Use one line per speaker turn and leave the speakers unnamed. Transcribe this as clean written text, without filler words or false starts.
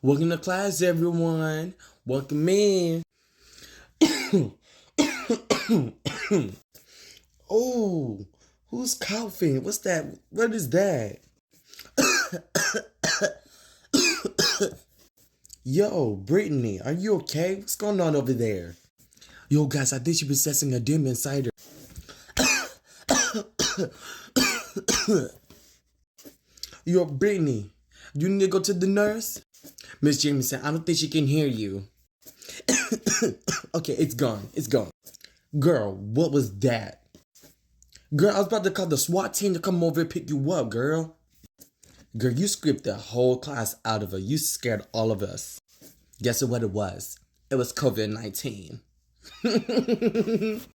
Welcome to class, everyone. Welcome in. Oh, who's coughing? What's that? What is that? Yo, Brittany, are you okay? What's going on over there? Yo, guys, I think she's possessing a demon inside her. Yo, Brittany, you need to go to the nurse? Miss Jameson, I don't think she can hear you. Okay, it's gone. It's gone. Girl, what was that? Girl, I was about to call the SWAT team to come over and pick you up, girl. Girl, you scripted the whole class out of her. You scared all of us. Guess what it was? It was COVID-19.